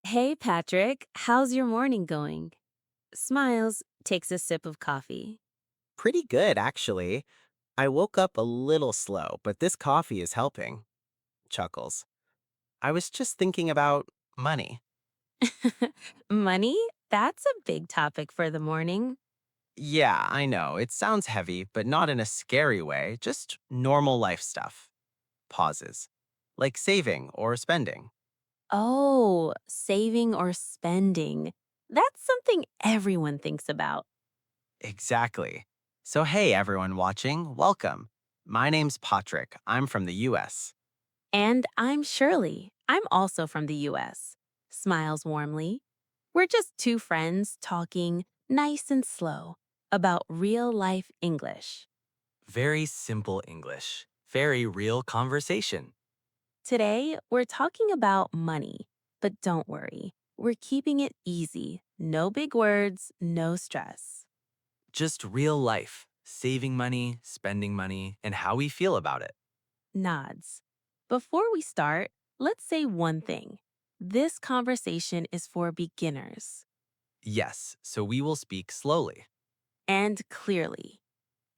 Hey, Patrick, how's your morning going? Smiles, takes a sip of coffee. Pretty good, actually. I woke up a little slow, but this coffee is helping. Chuckles. I was just thinking about money. Money? That's a big topic for the morning. Yeah, I know. It sounds heavy, but not in a scary way, just normal life stuff. Pauses. Like saving or spending. Oh, saving or spending. That's something everyone thinks about. Exactly. So, hey, everyone watching, welcome. My name's Patrick. I'm from the US. And I'm Shirley. I'm also from the US. Smiles warmly. We're just two friends talking nice and slow about real life English. Very simple English. Very real conversation. Today, we're talking about money, but don't worry, we're keeping it easy. No big words, no stress. Just real life, saving money, spending money, and how we feel about it. Nods. Before we start, let's say one thing. This conversation is for beginners Yes, so we will speak slowly and clearly.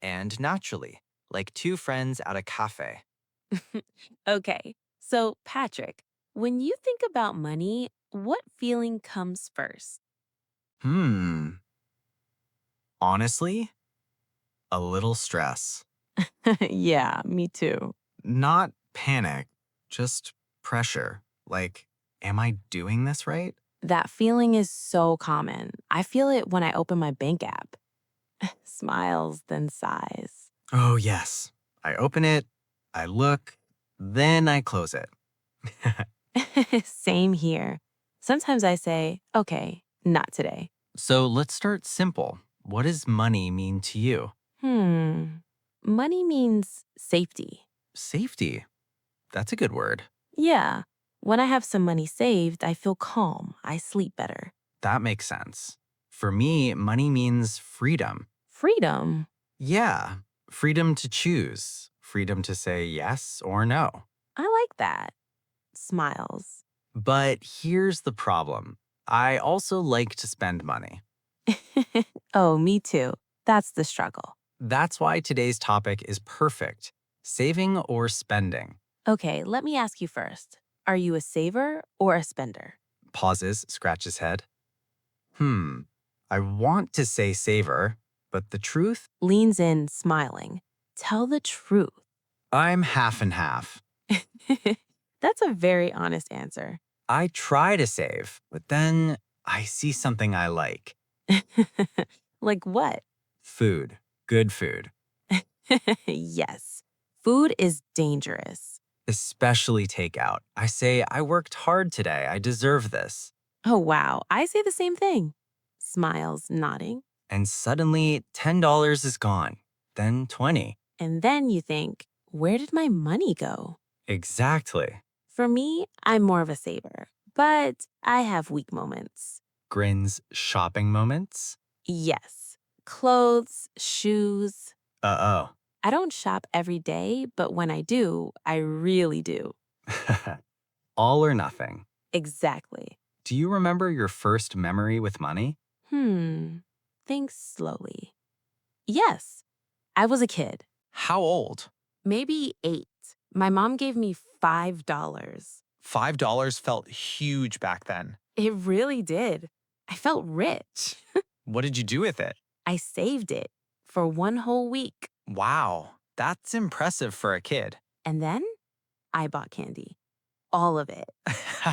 and naturally, like two friends at a cafe. Okay, so Patrick, when you think about money, what feeling comes first? Hmm, honestly, a little stress. Yeah, me too. Not panic, just pressure. Like, am I doing this right? That feeling is so common. I feel it when I open my bank app. Smiles, then sighs. Oh, yes. I open it, I look, then I close it. Same here. Sometimes I say, okay, not today. So let's start simple. What does money mean to you? Hmm. Money means safety. Safety. That's a good word. Yeah. When I have some money saved, I feel calm. I sleep better. That makes sense. For me, money means freedom. Freedom. Yeah, freedom to choose, freedom to say yes or no. I like that. Smiles. But here's the problem. I also like to spend money. Oh, me too. That's the struggle. That's why today's topic is perfect. Saving or spending. Okay, let me ask you first. Are you a saver or a spender? Pauses, scratches head. Hmm, I want to say saver, but the truth, Leans in, smiling. Tell the truth. I'm half and half. That's a very honest answer. I try to save, but then I see something I like. Like what? Food, good food, Yes. Food is dangerous. especially takeout. I say, I worked hard today. I deserve this. Oh, wow. I say the same thing. Smiles, nodding. And suddenly, $10 is gone. Then 20. And then you think, where did my money go? Exactly. For me, I'm more of a saver, but I have weak moments. Grins shopping moments. Yes. Clothes, shoes. Uh I don't shop every day, but when I do, I really do. oh. All or nothing. Exactly. Do you remember your first memory with money? Hmm. Think slowly. Yes, I was a kid, How old? maybe 8. My mom gave me $5. $5 felt huge back then. It really did. I felt rich. What did you do with it? I saved it for one whole week. Wow, that's impressive for a kid. And then I bought candy. All of it.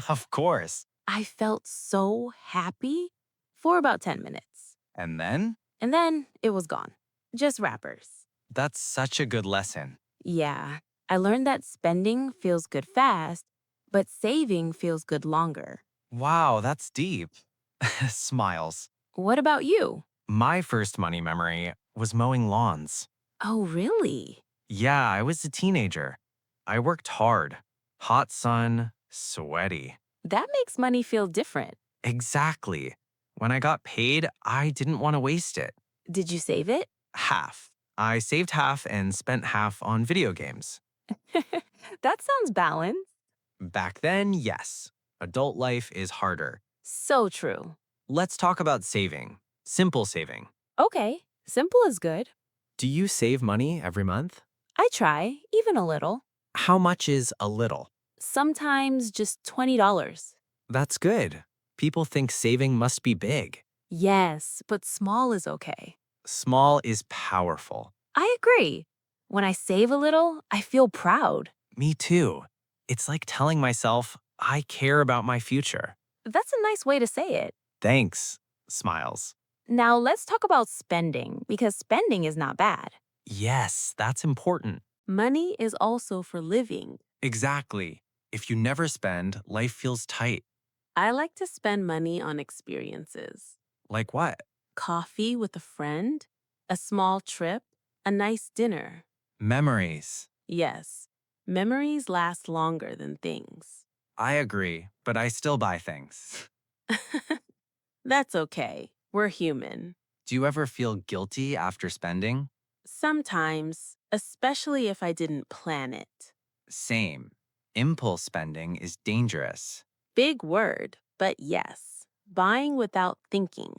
Of course. I felt so happy for about 10 minutes. And then? And then it was gone. Just wrappers. That's such a good lesson. Yeah, I learned that spending feels good fast, but saving feels good longer. Wow, that's deep. Smiles. What about you? My first money memory was mowing lawns. Oh, really? Yeah, I was a teenager. I worked hard. Hot sun, sweaty. That makes money feel different. Exactly. When I got paid, I didn't want to waste it. Did you save it? Half. I saved half and spent half on video games. That sounds balanced. Back then, yes. Adult life is harder. So true. Let's talk about saving. Simple saving. Okay, simple is good. Do you save money every month? I try, even a little. How much is a little? Sometimes just $20. That's good. People think saving must be big. Yes, but small is okay. Small is powerful. I agree. When I save a little, I feel proud. Me too. It's like telling myself, I care about my future. That's a nice way to say it. Thanks. Smiles. Now let's talk about spending, because spending is not bad. Yes, that's important. Money is also for living. Exactly. If you never spend, life feels tight. I like to spend money on experiences. Like what? Coffee with a friend, a small trip, a nice dinner. Memories. Yes, memories last longer than things. I agree, but I still buy things. That's okay. We're human. Do you ever feel guilty after spending? Sometimes, especially if I didn't plan it. Same. Impulse spending is dangerous. Big word, but yes. Buying without thinking.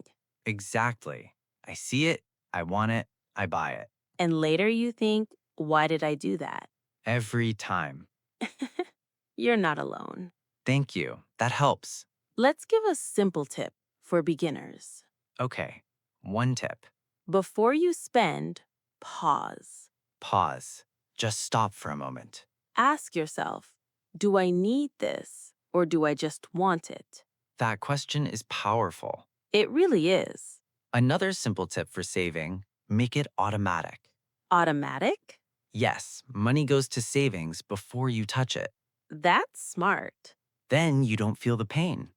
Exactly. I see it, I want it, I buy it. And later you think, why did I do that? Every time. You're not alone. Thank you. That helps. Let's give a simple tip for beginners. Okay. One tip. Before you spend, pause. Pause. Just stop for a moment. Ask yourself, do I need this or do I just want it? That question is powerful. It really is. Another simple tip for saving, make it automatic. Automatic? Yes, money goes to savings before you touch it. That's smart. Then you don't feel the pain.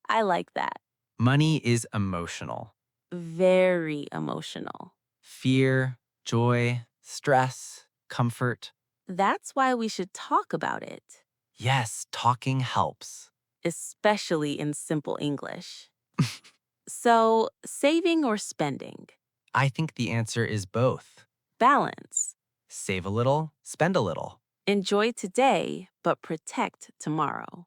I like that. Money is emotional. Very emotional. Fear, joy, stress, comfort. That's why we should talk about it, Yes, talking helps. especially in simple English. So, saving or spending? I think the answer is both. Balance. Save a little, spend a little. Enjoy today, but protect tomorrow.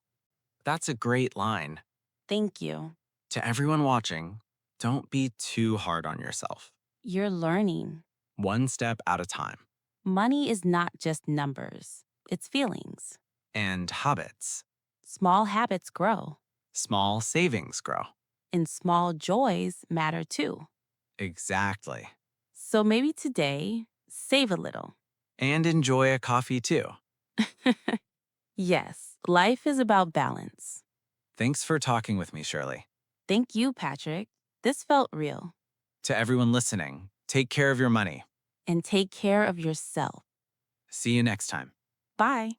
That's a great line. Thank you. To everyone watching, don't be too hard on yourself. You're learning. One step at a time. Money is not just numbers, it's feelings. And habits. Small habits grow, Small savings grow. and small joys matter too. Exactly. So maybe today, save a little. And enjoy a coffee too. Yes, life is about balance. Thanks for talking with me, Shirley. Thank you, Patrick. This felt real. To everyone listening, take care of your money. And take care of yourself. See you next time. Bye.